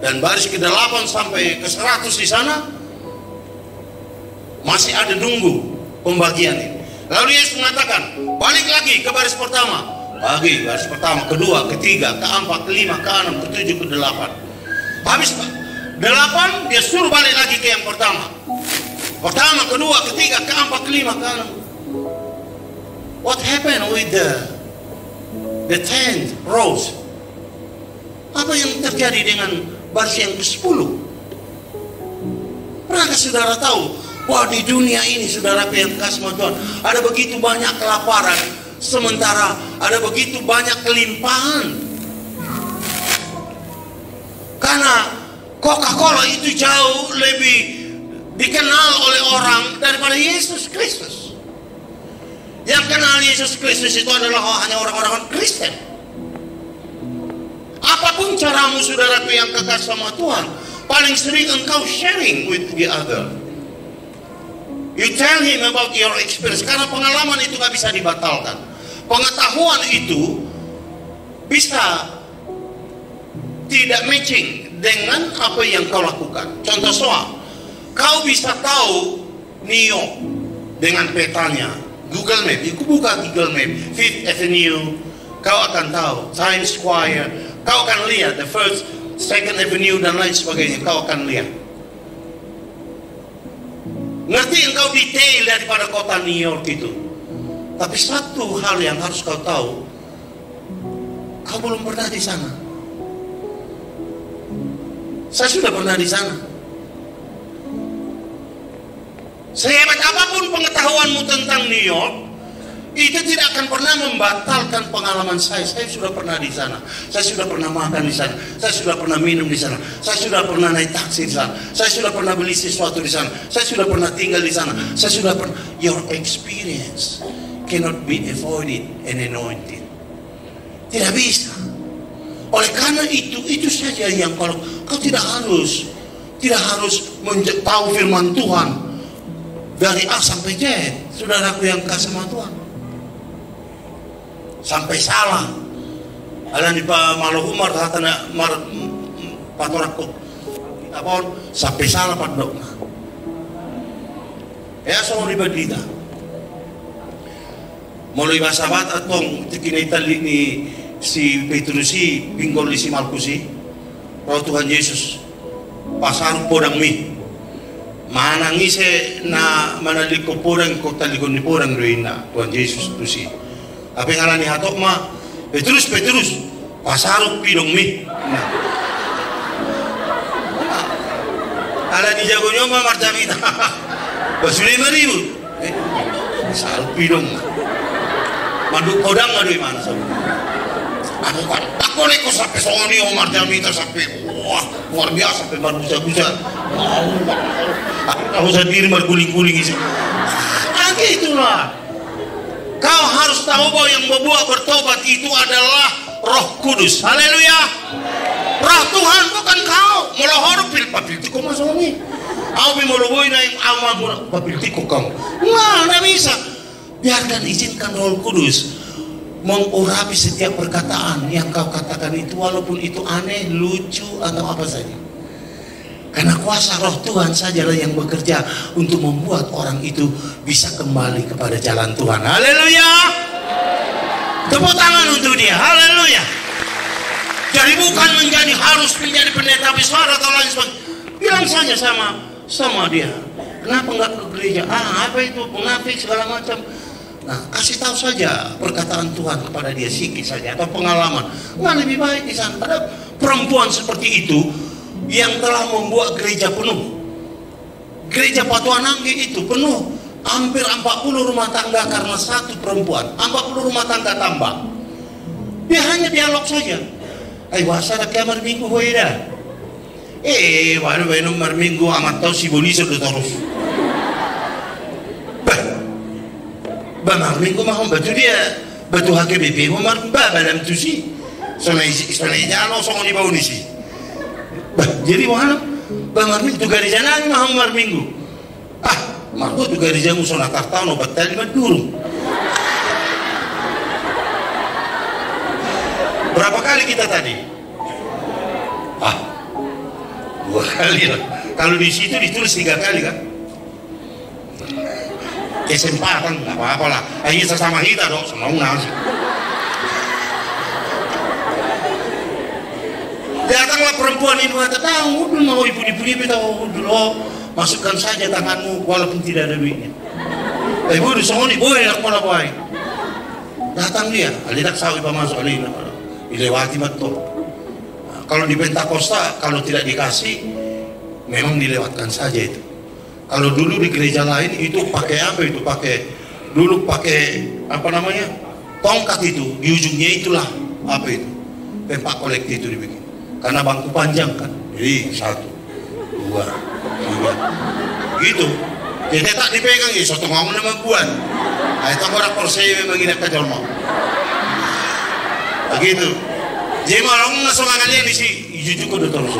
Dan baris ke-8 sampai ke-100 di sana masih ada nunggu pembagian ini. Lalu Yesus mengatakan, balik lagi ke baris pertama, bagi baris pertama, kedua, ketiga, keempat, kelima, keenam, ketujuh, ke-8. Habis 8 dia suruh balik lagi ke yang pertama. Pertama, kedua, ketiga, keempat, kelima, keenam. What happened with the 10th rows? Apa yang terjadi dengan baris yang ke-10? Pernahkah saudara tahu bahwa di dunia ini, saudara yang kasih Tuhan, ada begitu banyak kelaparan, sementara ada begitu banyak kelimpahan? Karena Coca-Cola itu jauh lebih dikenal oleh orang daripada Yesus Kristus. Yang kenal Yesus Kristus itu adalah hanya orang-orang Kristen. Apapun caramu, saudaraku yang kekal sama Tuhan, paling sering engkau sharing with the other. You tell him about your experience. Karena pengalaman itu gak bisa dibatalkan. Pengetahuan itu bisa tidak matching dengan apa yang kau lakukan. Contoh soal, kau bisa tahu New York dengan petanya, Google Map. Aku buka Google Map, Fifth Avenue, kau akan tahu Times Square. Kau akan lihat the First, Second Avenue dan lain sebagainya. Kau akan lihat. Ngerti engkau detail daripada kota New York itu. Tapi satu hal yang harus kau tahu, kau belum pernah di sana. Saya sudah pernah di sana. Sehebat apapun pengetahuanmu tentang New York, itu tidak akan pernah membatalkan pengalaman saya. Saya sudah pernah di sana, saya sudah pernah makan di sana, saya sudah pernah minum di sana, saya sudah pernah naik taksi di sana, saya sudah pernah beli sesuatu di sana, saya sudah pernah tinggal di sana, saya sudah pernah. Your experience cannot be avoided and anointed. Tidak bisa. Oleh karena itu saja yang kalau kau tidak harus tahu firman Tuhan dari A sampai Z, saudaraku yang kasih sama Tuhan. Sampai salah. Alam di Malohumar hatana patorakko. Apon sampai salah padok. Ya semua dibadita. Mulai masabat atong tikinitali ni si Petrusi pinggol si Markusi. Roh Tuhan Yesus pasar podang mi. Manangise na manaliko podang ko talikon ni podang ruina Tuhan Yesus tu si. Apa yang alani hatok ma Petrus pasaruk pidong mi. Alani jagonyo ma marjamita. Basuli maribu. Pasaruk pidong. Madu kodang madu mana so. Aku kan takut neko sampai songoni Omar Jamita sampai wah luar biasa sampai berbusa-busa. Aku sendiri berguling-guling isi. Itulah. Kau harus tahu bahwa yang membuat bertobat itu adalah Roh Kudus. Haleluya. Roh Tuhan bukan kau. Melohor papiltiko masoni. Aku melohoi na yang amal papiltiko kamu. Nah, tidak bisa. Biarkan izinkan Roh Kudus mengurapi setiap perkataan yang kau katakan itu, walaupun itu aneh, lucu atau apa saja. Karena kuasa Roh Tuhan sajalah yang bekerja untuk membuat orang itu bisa kembali kepada jalan Tuhan. Haleluya. Tepuk tangan untuk dia. Haleluya. Jadi bukan harus menjadi pendeta besar atau lain sebagainya. Bilang saja sama dia. Kenapa enggak ke gereja? Apa itu munafik segala macam. Nah, kasih tahu saja perkataan Tuhan kepada dia sedikit saja atau pengalaman. Nah, lebih baik di sana. Ada perempuan seperti itu yang telah membuat gereja penuh. Gereja Patuanangge itu penuh. Hampir 40 rumah tangga karena satu perempuan. 40 rumah tangga tambah. Dia hanya dialog saja. Ay wasara kaya marminggu hoida. Baru marminggu amat tahu si Bonisa udah terus. Marminggu mah batu dia batu HKBP mar balam tu si. Sanai jalo songoni bau ni si. Jadi mana? Marminggu tu garis jalan mah Minggu. Margo tu garis jalan usona kartano batal lima durung. Berapa kali kita tadi? 2 kali lah. Kalau di situ ditulis 3 kali kan? Kesempatan nggak apa-apa lah. Ini sesama kita dong, semua nasi. Datanglah perempuan ini mengatakan, udah mau ibu-ibu tahu dulu, masukkan saja tanganmu walaupun tidak ada duitnya. Ibu di sana nih, boleh nak mana boleh. Datang dia, alidak sawi pamasuk alina, dilewati betul. Kalau di Pentakosta, kalau tidak dikasih, memang dilewatkan saja itu. Kalau dulu di gereja lain itu pakai apa itu? Dulu pakai apa namanya? Tongkat itu, di ujungnya itulah apa itu? Pempak kolektif itu dibikin. Karena bangku panjang kan, jadi 1, 2, 3, gitu. Jadi tak dipegang ya, satu ngomong nama buat. Itu orang persei memang ini kejolmo. Begitu. Jadi malam ngasong kalian di si, jujur kau terus.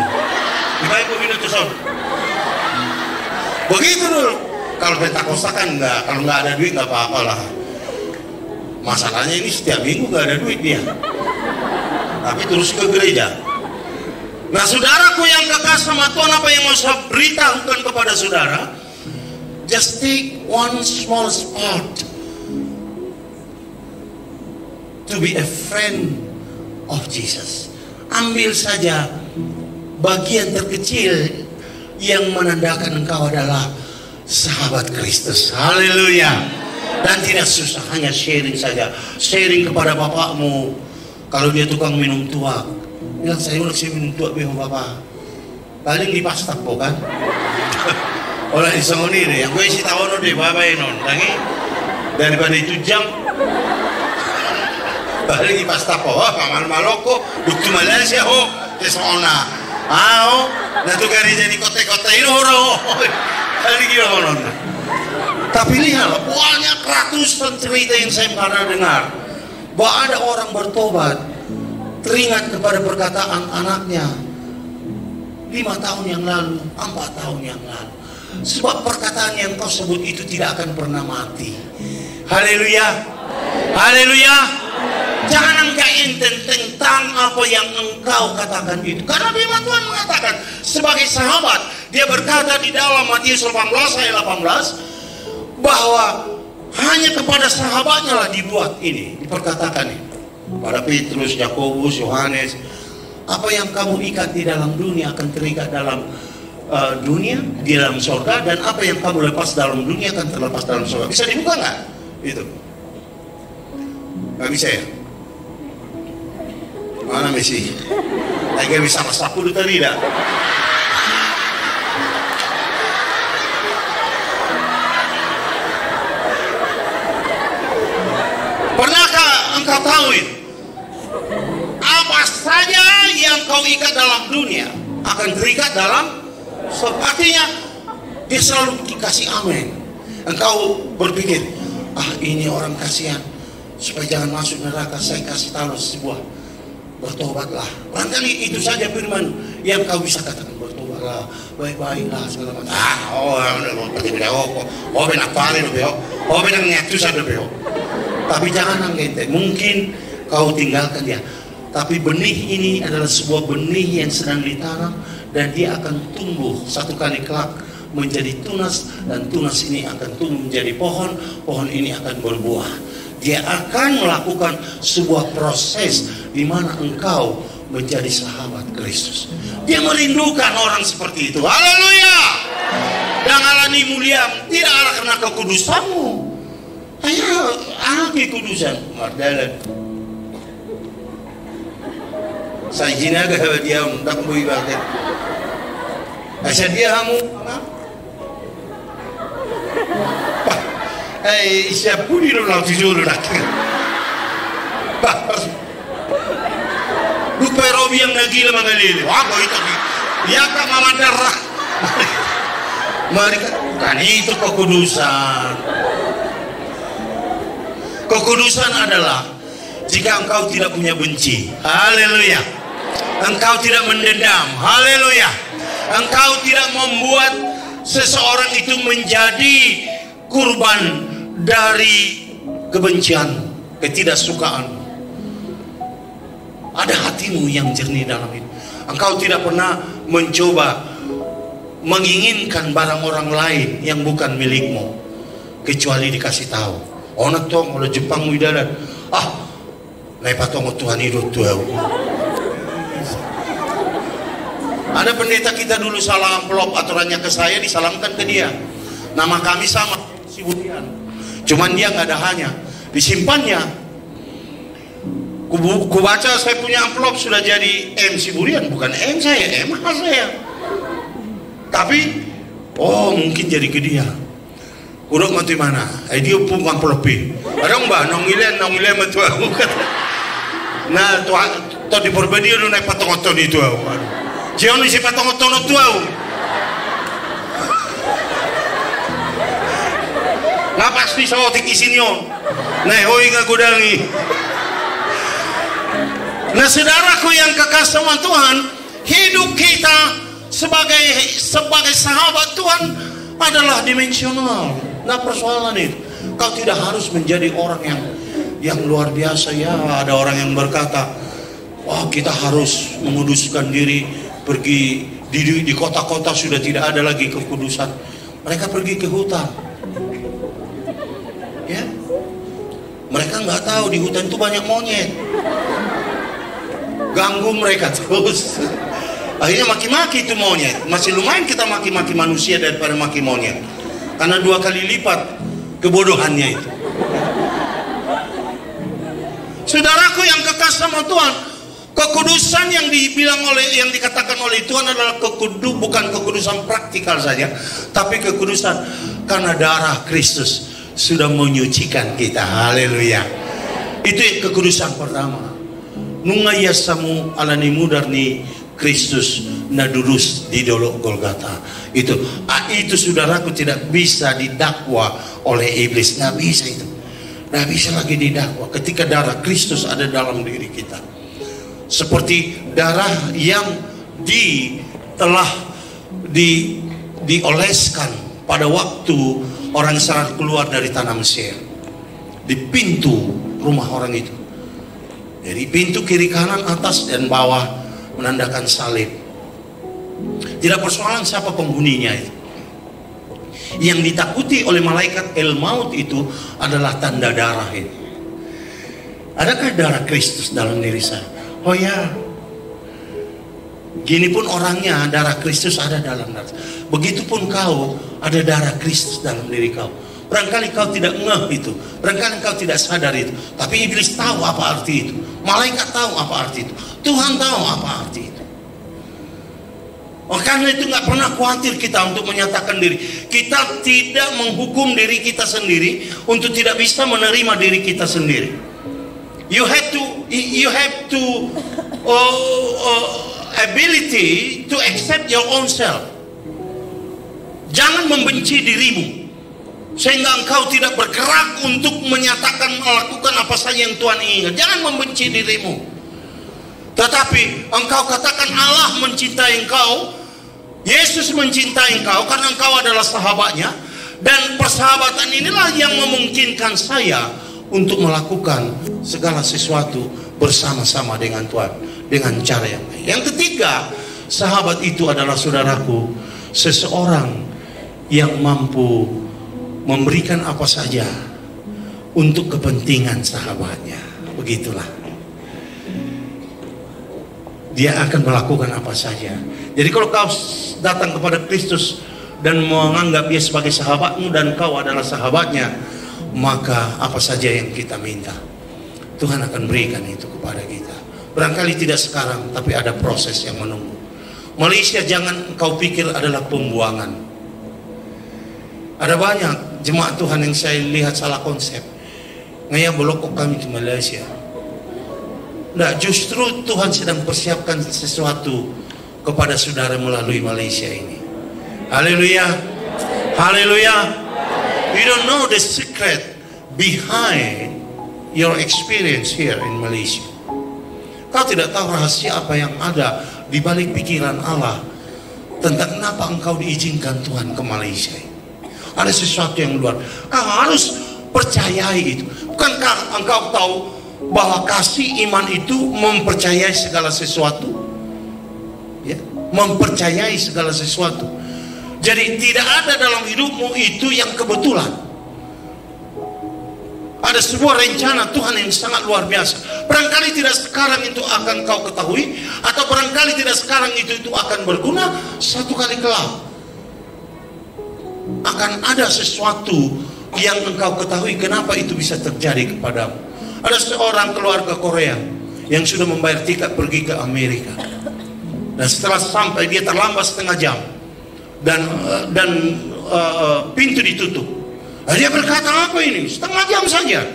Dibayar kau minum terus. Begitu dulu. Kalau Pentakosta kan enggak, kalau nggak ada duit nggak apa-apa lah. Masalahnya ini setiap minggu nggak ada duit dia. Tapi terus ke gereja. Nah, saudaraku yang kekasih sama Tuhan, apa yang mau saya beritahukan kepada saudara? Just take one small part to be a friend of Jesus. Ambil saja bagian terkecil yang menandakan engkau adalah sahabat Kristus. Haleluya. Dan tidak susah, hanya sharing saja. Sharing kepada bapakmu. Kalau dia tukang minum tua, bilang saya minum tua bilang bapak. Paling di pastak kan? Oleh isong ini deh, yang gue isi tahu deh bapak non. Lagi daripada itu jam Lagi pas tapo, paman Maloko, duktu Malaysia, kesona, nah tuh kari jadi kota-kota ini orang, kali gila orang. Tapi lihatlah, banyak ratusan cerita yang saya pernah dengar, bahwa ada orang bertobat, teringat kepada perkataan anaknya 5 tahun yang lalu, 4 tahun yang lalu. Sebab perkataan yang kau sebut itu tidak akan pernah mati. Haleluya, haleluya. Jangan engkau enten tentang apa yang engkau katakan itu. Karena firman Tuhan mengatakan sebagai sahabat, dia berkata di dalam Matius 18 ayat 18 bahwa hanya kepada sahabatnya lah dibuat ini, diperkatakan ini. Pada Petrus, Yakobus, Yohanes, apa yang kamu ikat di dalam dunia akan terikat dalam dunia, di dalam surga, dan apa yang kamu lepas dalam dunia akan terlepas dalam surga. Bisa dibuka nggak? Itu nggak bisa ya? Mana misi? Lagi bisa masak dulu tadi dah. Pernahkah engkau tahu itu? Apa saja yang kau ikat dalam dunia akan terikat dalam. Artinya dia selalu dikasih amin. Engkau berpikir, ini orang kasihan, supaya jangan masuk neraka, saya kasih tahu sebuah, bertobatlah. Barangkali itu saja firman yang kau bisa katakan, bertobatlah, baik-baiklah segala macam. Tapi jangan angkat, mungkin kau tinggalkan dia. Tapi benih ini adalah sebuah benih yang sedang ditanam, dan dia akan tumbuh satu kali kelak menjadi tunas, dan tunas ini akan tumbuh menjadi pohon, pohon ini akan berbuah. Dia akan melakukan sebuah proses di mana engkau menjadi sahabat Kristus. Dia merindukan orang seperti itu. Haleluya. Dan Allah ini mulia tidak ada karena kekudusanmu, hanya anak kekudusan. Mardalan saya jinaga dia undak bui baket. Asal dia kamu, siapa pun di dalam tujuh nak. Lupa Robi yang nagila mengalili. Apa itu? Ya kan mama darah. Mereka kan itu kekudusan. Kekudusan adalah jika engkau tidak punya benci. Haleluya. Engkau tidak mendendam. Haleluya. Engkau tidak membuat seseorang itu menjadi kurban dari kebencian, ketidaksukaan. Ada hatimu yang jernih dalam itu. Engkau tidak pernah mencoba menginginkan barang orang lain yang bukan milikmu, kecuali dikasih tahu. Onak tong oleh Jepang widadan. Naik patong Tuhan hidup tuh. Ada pendeta kita dulu salah amplop, aturannya ke saya, disalamkan ke dia. Nama kami sama, si Budian. Cuman dia nggak ada hanya, disimpannya. Ku baca saya punya amplop sudah jadi M si Budian, bukan M saya, M saya. Tapi, mungkin jadi ke dia. Udah mati mana? Dia pun amplopi. Ada mbak, nongilen mati aku. Nah, tuh di perbedaan lu naik patong-patong itu. Jangan isi patong-patong itu. Nggak pasti sawotik isinyo. Nah, hoi nggak gudangi. Nah, saudaraku yang kekasih sama Tuhan, hidup kita sebagai sahabat Tuhan adalah dimensional. Nah, persoalan itu, kau tidak harus menjadi orang yang luar biasa. Ya, ada orang yang berkata, kita harus menguduskan diri, pergi di kota-kota sudah tidak ada lagi kekudusan. Mereka pergi ke hutan. Ya, mereka nggak tahu di hutan itu banyak monyet. Ganggu mereka terus. Akhirnya maki-maki itu monyet. Masih lumayan kita maki-maki manusia daripada maki monyet, karena 2 kali lipat kebodohannya itu. Saudaraku yang kekasih sama Tuhan, kekudusan yang dikatakan oleh Tuhan adalah bukan kekudusan praktikal saja, tapi kekudusan karena darah Kristus sudah menyucikan kita. Haleluya. Itu yang kekudusan pertama. Nunga yasamu alani mudarni Kristus nadurus di dolok Golgata. Itu saudaraku tidak bisa didakwa oleh iblis. Nggak bisa itu. Nggak bisa lagi didakwa ketika darah Kristus ada dalam diri kita. Seperti darah yang telah dioleskan pada waktu orang Israel keluar dari tanah Mesir, di pintu rumah orang itu. Jadi pintu kiri kanan atas dan bawah menandakan salib. Tidak persoalan siapa penghuninya itu. Yang ditakuti oleh malaikat El Maut itu adalah tanda darah ini. Adakah darah Kristus dalam diri saya? Oh ya. Gini pun orangnya, darah Kristus ada dalam darah. Begitupun kau, ada darah Kristus dalam diri kau. Barangkali kau tidak ngeh itu, barangkali kau tidak sadar itu, tapi iblis tahu apa arti itu, malaikat tahu apa arti itu, Tuhan tahu apa arti itu. Karena itu nggak pernah khawatir kita untuk menyatakan diri. Kita tidak menghukum diri kita sendiri untuk tidak bisa menerima diri kita sendiri. You have to ability to accept your own self. Jangan membenci dirimu sehingga engkau tidak bergerak untuk menyatakan melakukan apa saja yang Tuhan inginkan. Jangan membenci dirimu, tetapi engkau katakan Allah mencintai engkau, Yesus mencintai engkau karena engkau adalah sahabatnya, dan persahabatan inilah yang memungkinkan saya untuk melakukan segala sesuatu bersama-sama dengan Tuhan dengan cara yang baik. Yang ketiga, sahabat itu adalah saudaraku, seseorang yang mampu memberikan apa saja untuk kepentingan sahabatnya. Begitulah. Dia akan melakukan apa saja. Jadi kalau kau datang kepada Kristus dan menganggap dia sebagai sahabatmu dan kau adalah sahabatnya, maka apa saja yang kita minta, Tuhan akan berikan itu kepada kita. Barangkali tidak sekarang, tapi ada proses yang menunggu. Malaysia jangan kau pikir adalah pembuangan. Ada banyak jemaat Tuhan yang saya lihat salah konsep. Ngaya belokok kami ke Malaysia. Nah, justru Tuhan sedang persiapkan sesuatu kepada saudara melalui Malaysia ini. Haleluya. Haleluya. You don't know the secret behind your experience here in Malaysia. Kau tidak tahu rahasia apa yang ada di balik pikiran Allah tentang kenapa engkau diizinkan Tuhan ke Malaysia. Ada sesuatu yang luar. Kau harus percayai itu. Bukankah engkau tahu bahwa kasih iman itu mempercayai segala sesuatu? Ya, mempercayai segala sesuatu. Jadi tidak ada dalam hidupmu itu yang kebetulan. Ada sebuah rencana Tuhan yang sangat luar biasa. Barangkali tidak sekarang itu akan kau ketahui, atau barangkali tidak sekarang itu akan berguna. Satu kali kelak akan ada sesuatu yang engkau ketahui kenapa itu bisa terjadi kepadamu. Ada seorang keluarga Korea yang sudah membayar tiket pergi ke Amerika, dan setelah sampai dia terlambat setengah jam dan pintu ditutup. Dia berkata, apa ini? Setengah jam saja,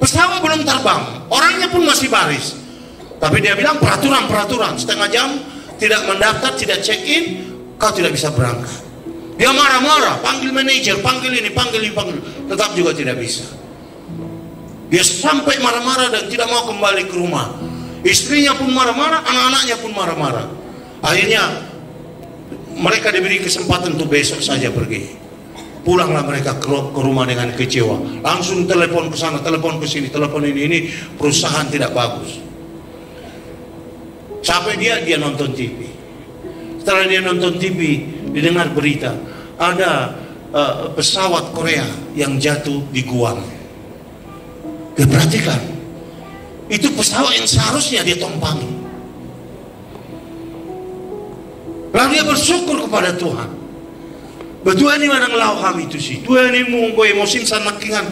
pesawat belum terbang, orangnya pun masih baris. Tapi dia bilang peraturan, setengah jam tidak mendaftar, tidak check in, kau tidak bisa berangkat. Dia marah-marah, panggil manajer, panggil ini, panggil, tetap juga tidak bisa. Dia sampai marah-marah dan tidak mau kembali ke rumah. Istrinya pun marah-marah, anak-anaknya pun marah-marah. Akhirnya mereka diberi kesempatan untuk besok saja pergi. Pulanglah mereka ke rumah dengan kecewa. Langsung telepon ke sana, telepon ke sini, telepon ini perusahaan tidak bagus. Sampai dia nonton TV. Setelah dia nonton TV, didengar berita ada pesawat Korea yang jatuh di Guam. Dia perhatikan, itu pesawat yang seharusnya dia tumpangi. Lalu dia bersyukur kepada Tuhan. Betul ini mana ngelau kami itu sih. Tuhan ini mau emosi sana kingan.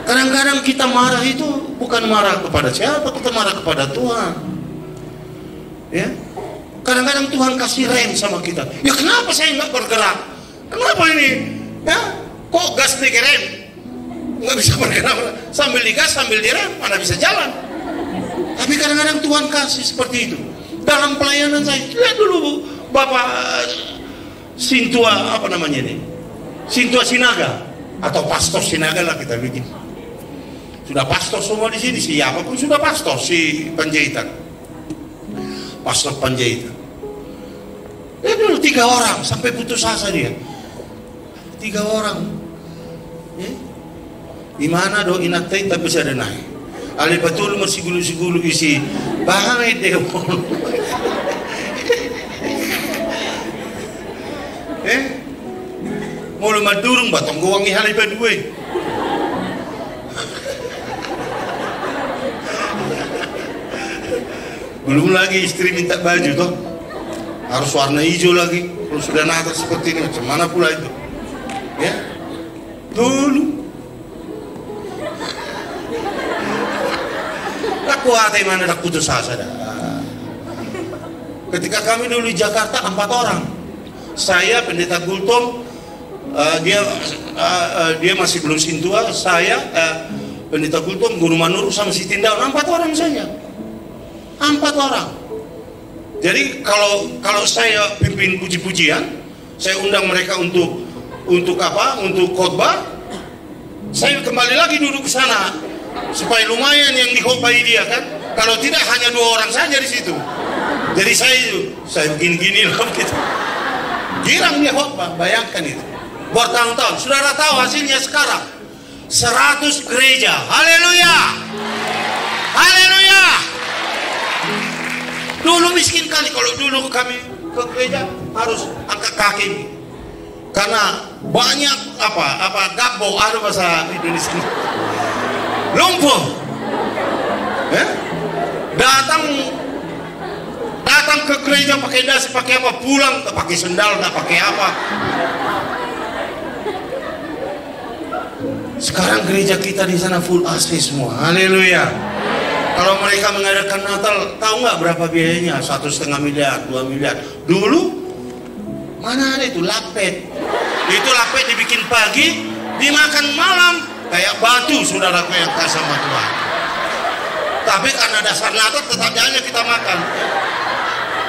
Kadang-kadang kita marah itu bukan marah kepada siapa, kita marah kepada Tuhan. Ya, kadang-kadang Tuhan kasih rem sama kita. Ya kenapa saya nggak bergerak? Kenapa ini? Ya, kok gas direm? Nggak bisa bergerak. Sambil digas, sambil direm, mana bisa jalan. Tapi kadang-kadang Tuhan kasih seperti itu. Dalam pelayanan saya, lihat dulu Bapak Sintua, apa namanya ini? Sintua Sinaga. Atau Pastor Sinaga lah kita bikin. Sudah pastor semua di sini, siapapun sudah pastor, si Panjaitan. Pastor Panjaitan. Ya dulu 3 orang, sampai putus asa dia. 3 orang. Ya? Di mana do inatai tapi bisa ada naik. Ali betul masih gulu-gulu isi bahaya deh. Mulu madurung batong gowangi hali berdua. Belum lagi istri minta baju toh, harus warna hijau lagi. Kalau sudah Natal seperti ini, macam mana pula itu? Ya, dulu. Aku hati mana dah putus asa dah. Ketika kami dulu di Jakarta 4 orang, saya pendeta Gultom, dia masih belum Sintua, saya pendeta Gultom, Guru Manur sama si Tindaun, 4 orang saja. 4 orang. Jadi kalau saya pimpin puji-pujian, saya undang mereka untuk apa? Untuk khotbah. Saya kembali lagi duduk ke sana supaya lumayan yang dikhotbahi dia kan. Kalau tidak hanya 2 orang saja di situ. Jadi saya begini-gini loh gitu. Girang dia khotbah, bayangkan itu. Bertahun-tahun, saudara tahu hasilnya sekarang 100 gereja. Haleluya. Haleluya. Dulu miskin kali, kalau dulu kami ke gereja harus angkat kaki karena banyak apa gabbo, ada bahasa Indonesia, lumpuh. Datang ke gereja pakai dasi, pakai apa, pulang tak pakai sendal, tak pakai apa. Sekarang gereja kita di sana full AC semua. Haleluya. Kalau mereka mengadakan Natal, tahu nggak berapa biayanya? 1,5 miliar, 2 miliar. Dulu mana ada itu lapet? Itu lapet dibikin pagi, dimakan malam, kayak batu saudaraku yang kasih sama Tuhan. Tapi karena dasar Natal tetap aja kita makan.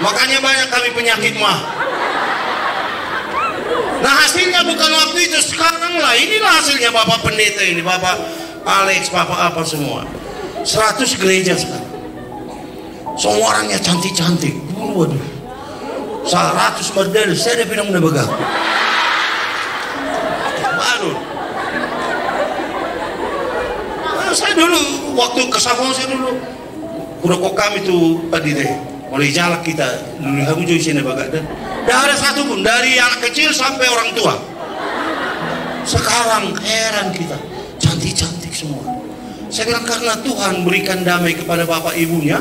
Makanya banyak kami penyakit mah. Nah hasilnya bukan waktu itu, sekarang lah. Inilah hasilnya Bapak Pendeta ini, Bapak Alex, Bapak apa semua. 100 gereja sekarang. Semua orangnya cantik-cantik. Waduh. 100 model, saya udah bilang udah begang. Baru. Nah, saya dulu waktu ke Sabang saya dulu. Udah kok kami tuh tadi deh. Mulai jalan kita dulu kamu juga sini bagat dan tidak ada satu pun dari anak kecil sampai orang tua. Sekarang heran kita, cantik-cantik semua. Saya bilang karena Tuhan berikan damai kepada bapak ibunya,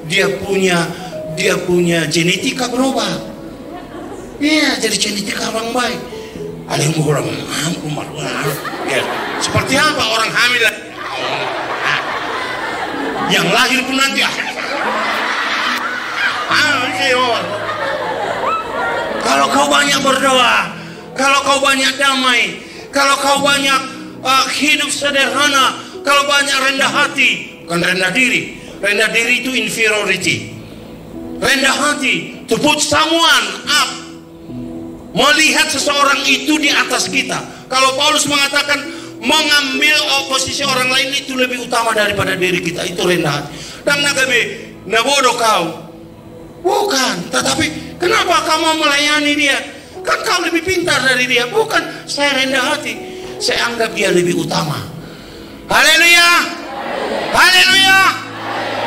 dia punya genetika berubah. Iya, jadi genetika orang baik. Ada yang orang ya, seperti apa orang hamil yang lahir pun nanti kalau kau banyak berdoa, kalau kau banyak damai, kalau kau banyak hidup sederhana, kalau banyak rendah hati, bukan rendah diri. Rendah diri itu inferiority. Rendah hati, to put someone up, melihat seseorang itu di atas kita. Kalau Paulus mengatakan mengambil posisi orang lain itu lebih utama daripada diri kita, itu rendah hati. Dan nabodo kau, bukan. Tetapi kenapa kamu melayani dia? Kan kau lebih pintar dari dia. Bukan, saya rendah hati, saya anggap dia lebih utama. Haleluya, haleluya.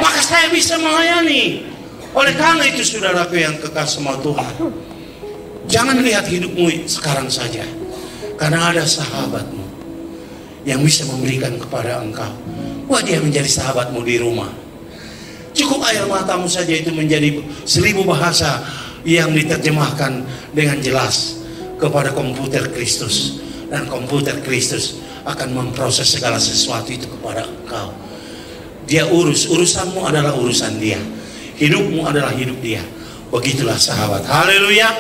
Maka saya bisa melayani. Oleh karena itu saudaraku yang kekal sama Tuhan, jangan lihat hidupmu sekarang saja, karena ada sahabatmu yang bisa memberikan kepada engkau. Wah, dia menjadi sahabatmu di rumah. Cukup air matamu saja itu menjadi 1000 bahasa yang diterjemahkan dengan jelas kepada komputer Kristus, dan komputer Kristus akan memproses segala sesuatu itu kepada engkau. Dia urusanmu adalah urusan dia, hidupmu adalah hidup dia. Begitulah sahabat. Haleluya.